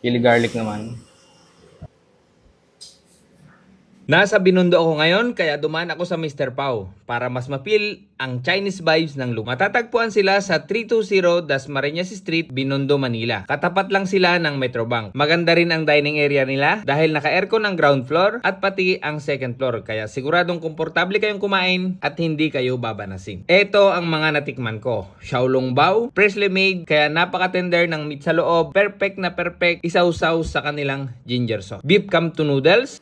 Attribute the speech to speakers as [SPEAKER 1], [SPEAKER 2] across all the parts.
[SPEAKER 1] Chili garlic naman. Nasa Binondo ako ngayon kaya dumaan ako sa Mr. Pao para mas mapil ang Chinese vibes ng lugar. Matatagpuan sila sa 320 Dasmariñas Street, Binondo, Manila. Katapat lang sila ng Metrobank. Maganda rin ang dining area nila dahil naka-aircon ang ground floor at pati ang second floor kaya siguradong komportable kayong kumain at hindi kayo babanasin. Ito ang mga natikman ko. Xiaolong Bao, freshly made kaya napaka-tender ng meat sa loob. Perfect na perfect isaw-saw sa kanilang ginger sauce. Beef kamto noodles.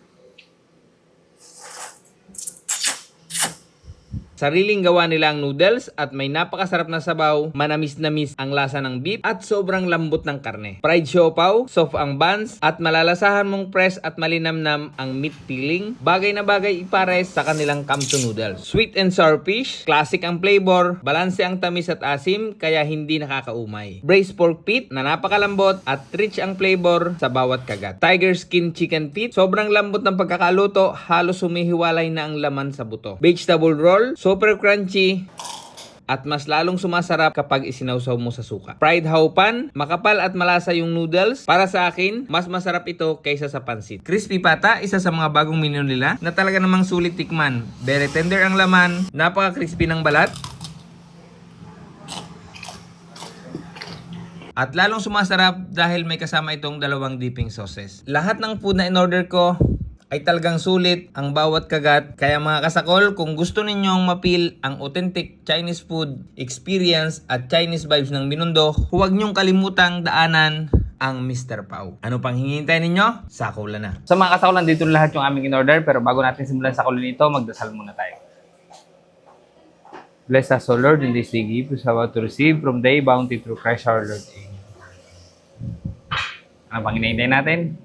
[SPEAKER 1] Sariling gawa nila ang noodles at may napakasarap na sabaw, manamis-namis ang lasa ng beef at sobrang lambot ng karne. Fried siopaw, soft ang buns at malalasahan mong fresh at malinamnam ang meat filling. Bagay na bagay ipares sa kanilang kamto noodles. Sweet and sour fish, classic ang flavor, balanse ang tamis at asim kaya hindi nakakaumay. Braised pork feet na napakalambot at rich ang flavor sa bawat kagat. Tiger skin chicken feet, sobrang lambot ng pagkakaluto, halos humihiwalay na ang laman sa buto. Vegetable roll, super crunchy at mas lalong sumasarap kapag isinawsaw mo sa suka. Fried haupan, makapal at malasa yung noodles. Para sa akin, mas masarap ito kaysa sa pansit. Crispy pata, isa sa mga bagong menu nila na talaga namang sulit tikman. Very tender ang laman, napaka-crispy ng balat. At lalong sumasarap dahil may kasama itong dalawang dipping sauces. Lahat ng food na in-order ko ay talagang sulit ang bawat kagat. Kaya mga kasakol, kung gusto ninyong mapil ang authentic Chinese food experience at Chinese vibes ng Binondo, huwag nyong kalimutang daanan ang Mr. Pao. Ano pang hinihintay ninyo? Sakulan na. Sa mga kasakulan, dito lahat yung aming in-order. Pero bago natin simulan sakulan ito, magdasal muna tayo. Bless us, O Lord, in this day gift, we about to receive from thy bounty through Christ our Lord. Amen. Ano pang hinihintay natin?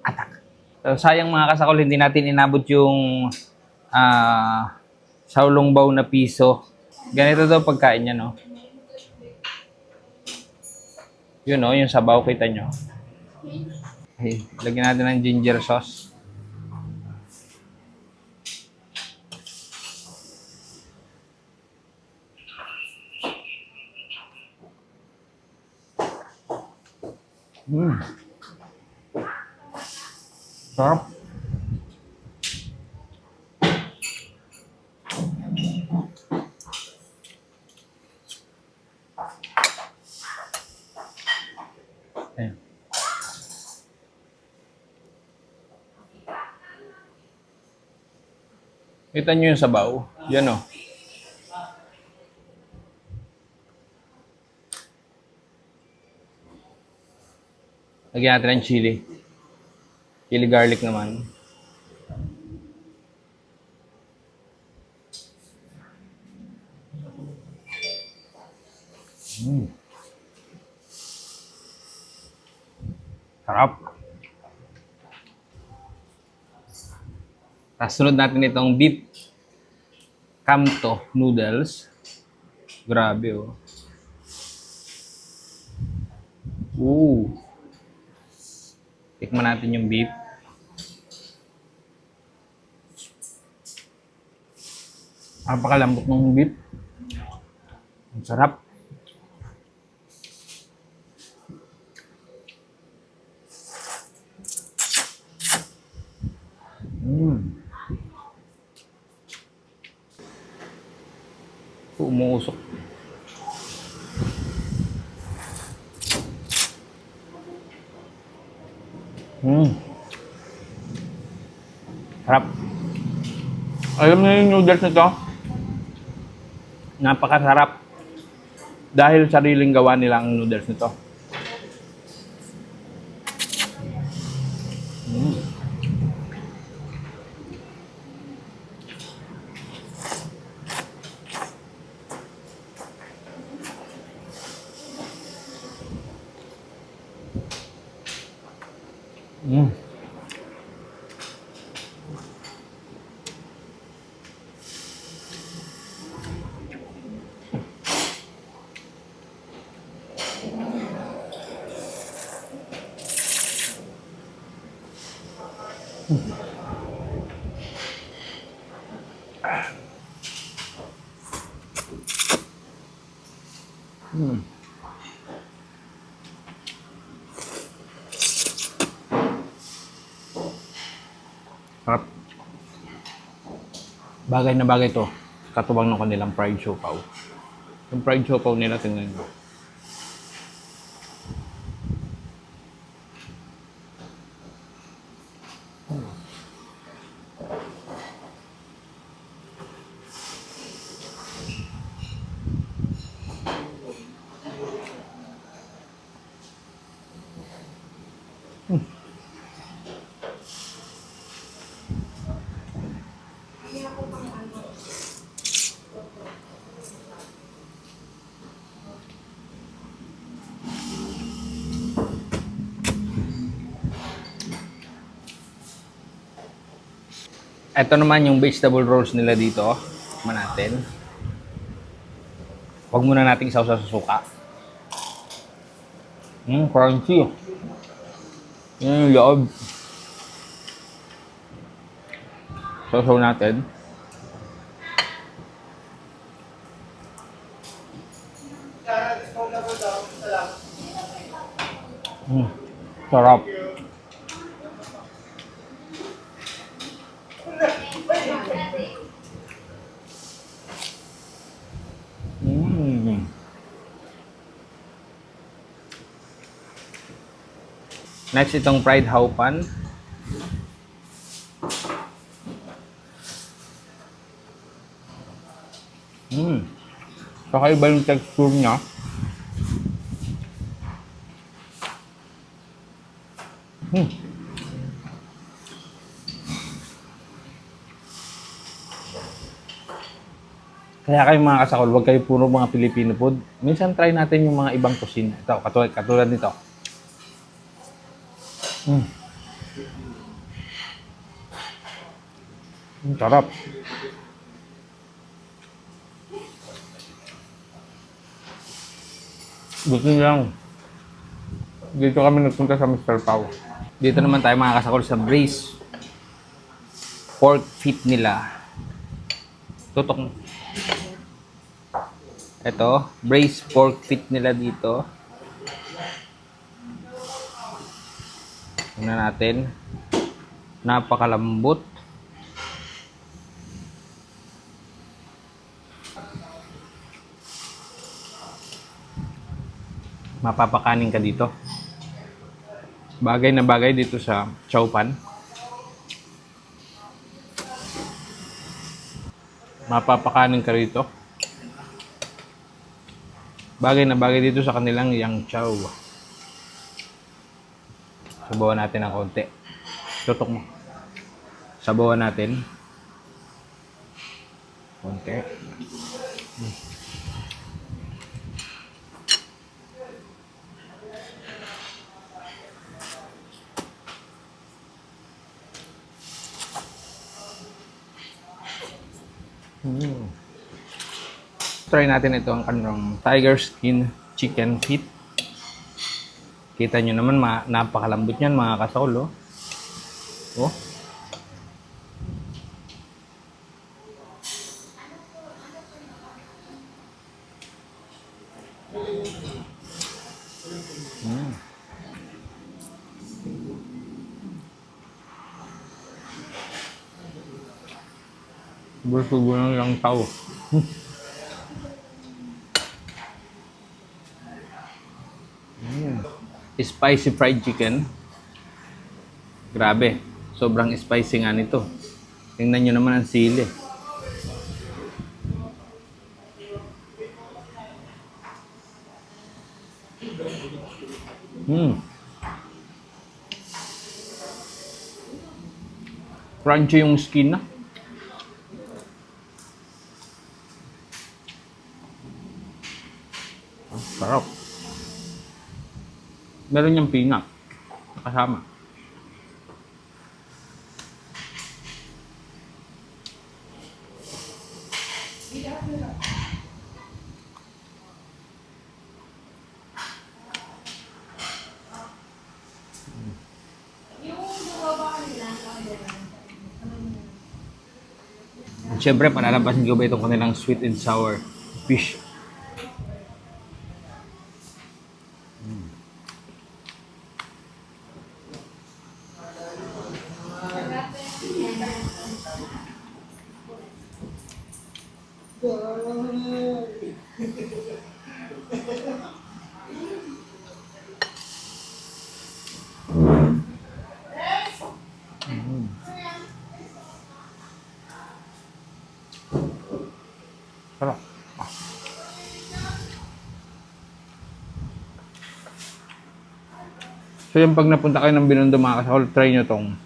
[SPEAKER 1] Atak! So, sayang mga kasakol, hindi natin inabot yung Xiaolong Bao na piso. Ganito daw pagkain niya, no? Yun, no? Yung sabaw, kita nyo. Okay, lagyan natin ng ginger sauce. Sarap. Ayan. Kita nyo yung sabaw. Yan, o. Lagyan natin ng chili. Chili garlic naman. Sarap. Tapos sunod natin itong beef kamto noodles. Grabe, oh. Ooh. Tikman natin yung beef. Napakalambot ng beef. Ang sarap. Umuusok. Sarap. Alam niyo yung noodles nito? Napakasarap. Dahil sariling gawa nila ang noodles nito. Bagay na bagay to. Katuwang ng kanilang fried siopaw. Yung fried siopaw nila, tingnan nyo. Ito naman yung vegetable rolls nila dito. Tikman natin. Huwag muna nating sausaw sa suka. Crunchy. Yan yung loob. Sausaw natin. Sarap. Next, itong fried haupan. Kakaiba yung texture niya. Kaya kayo mga kasakol, huwag kayo puro mga Filipino food. Minsan try natin yung mga ibang cuisine. Ito, katulad nito. Sarap. Gusto niyo lang. Dito kami nagpunta sa Mr. Pao. Dito naman tayo mga kasakol sa braised pork feet nila. Tutok mo. Ito, braised pork feet nila dito. Tingnan natin. Napakalambot. Mapapakanin ka dito. Bagay na bagay dito sa chow pan. Mapapakanin ka rito. Bagay na bagay dito sa kanilang yang chow. Sabawan natin ng konti. Tutok mo. Sabawan natin. Konti. Try natin ito ang kanilang tiger skin chicken feet. Kita nyo naman, napakalambot yan mga kasol. Oh. Gusto ko lang yung tao. Spicy fried chicken. Grabe. Sobrang spicy nga nito. Tingnan nyo naman ang sili. Crunchy yung skin na. Sarap. Meron niyang peanut. Kasama. At syempre, palalabasin ko ba itong kanilang sweet and sour fish.
[SPEAKER 2] So yung pag napunta kayo ng Binondo mga kasakol, try nyo tong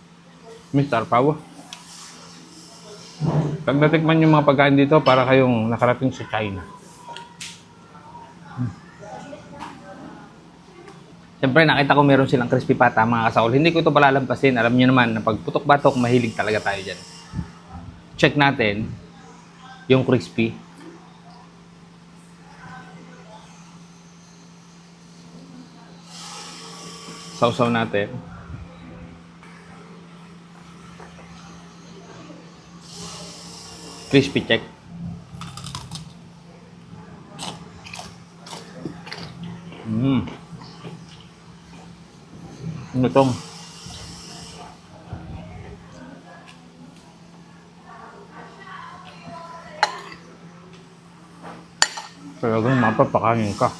[SPEAKER 2] Mr. Pau. Pag natikman yung mga pagkain dito, para kayong nakarating sa China. Siyempre, nakita ko meron silang crispy pata mga kasakol. Hindi ko ito palalampasin. Alam niyo naman na pag putok-batok, mahilig talaga tayo dyan. Check natin yung crispy. Sausaw natin. Crispy check. Lutong. Talagang mapapakain ka.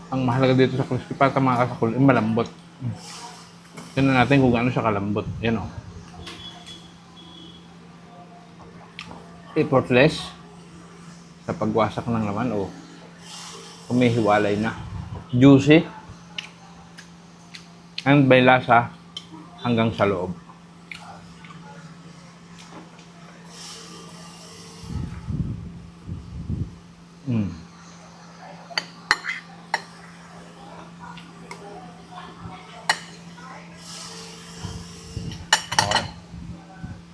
[SPEAKER 2] Ang mahalaga dito sa crispy pata mga kasakol, malambot. Tignan natin kung gaano siya kalambot. Yan o. Effortless sa pagwasak ng laman o kumihiwalay na. Juicy. And may lasa hanggang sa loob.